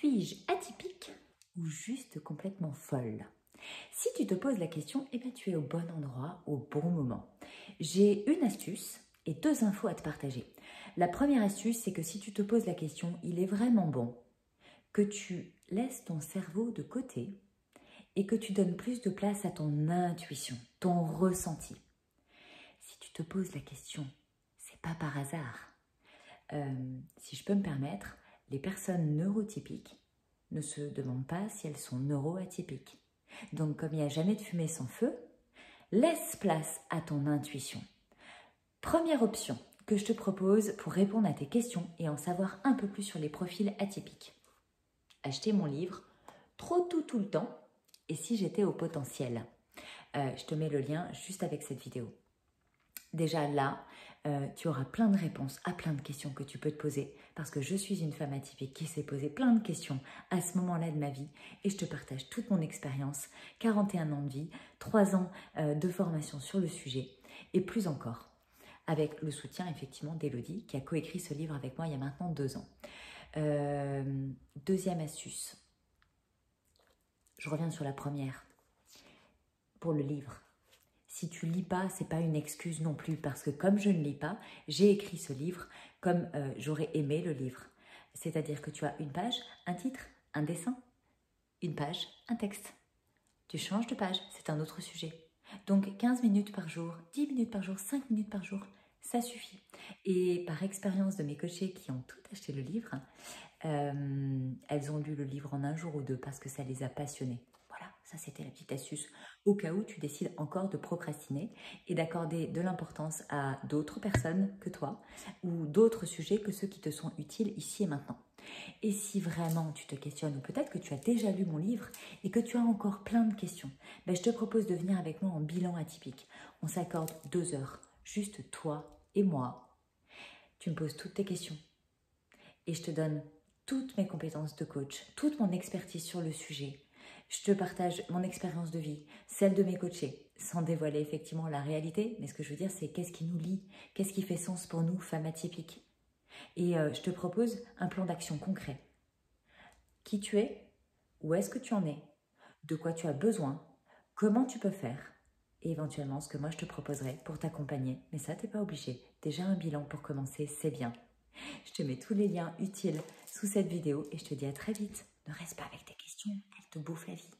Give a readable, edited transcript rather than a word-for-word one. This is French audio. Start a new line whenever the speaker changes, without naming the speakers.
Suis-je atypique ou juste complètement folle? Si tu te poses la question, eh bien, tu es au bon endroit, au bon moment. J'ai une astuce et deux infos à te partager. La première astuce, c'est que si tu te poses la question, il est vraiment bon que tu laisses ton cerveau de côté et que tu donnes plus de place à ton intuition, ton ressenti. Si tu te poses la question, c'est pas par hasard. Si je peux me permettre, les personnes neurotypiques ne se demandent pas si elles sont neuroatypiques. Donc, comme il n'y a jamais de fumée sans feu, laisse place à ton intuition. Première option que je te propose pour répondre à tes questions et en savoir un peu plus sur les profils atypiques. Acheter mon livre « Trop tout le temps » et si j'étais au potentiel. Je te mets le lien juste avec cette vidéo. Déjà là, tu auras plein de réponses à plein de questions que tu peux te poser parce que je suis une femme atypique qui s'est posé plein de questions à ce moment-là de ma vie et je te partage toute mon expérience, 41 ans de vie, 3 ans de formation sur le sujet et plus encore avec le soutien effectivement d'Élodie qui a coécrit ce livre avec moi il y a maintenant 2 ans. Deuxième astuce, je reviens sur la première, pour le livre. Si tu lis pas, c'est pas une excuse non plus parce que comme je ne lis pas, j'ai écrit ce livre comme j'aurais aimé le livre. C'est-à-dire que tu as une page, un titre, un dessin, une page, un texte. Tu changes de page, c'est un autre sujet. Donc 15 minutes par jour, 10 minutes par jour, 5 minutes par jour, ça suffit. Et par expérience de mes coachés qui ont tout acheté le livre, elles ont lu le livre en un jour ou deux parce que ça les a passionnés. Voilà, ça c'était la petite astuce. Au cas où tu décides encore de procrastiner et d'accorder de l'importance à d'autres personnes que toi ou d'autres sujets que ceux qui te sont utiles ici et maintenant. Et si vraiment tu te questionnes ou peut-être que tu as déjà lu mon livre et que tu as encore plein de questions, ben je te propose de venir avec moi en bilan atypique. On s'accorde 2 heures, juste toi et moi. Tu me poses toutes tes questions et je te donne toutes mes compétences de coach, toute mon expertise sur le sujet. Je te partage mon expérience de vie, celle de mes coachés, sans dévoiler effectivement la réalité. Mais ce que je veux dire, c'est qu'est-ce qui nous lie, qu'est-ce qui fait sens pour nous, femmes atypiques. Et je te propose un plan d'action concret. Qui tu es, où est-ce que tu en es, de quoi tu as besoin, comment tu peux faire, et éventuellement ce que moi je te proposerai pour t'accompagner. Mais ça, t'es pas obligé. Déjà un bilan pour commencer, c'est bien. Je te mets tous les liens utiles sous cette vidéo et je te dis à très vite. Ne reste pas avec tes questions, elles te bouffent la vie.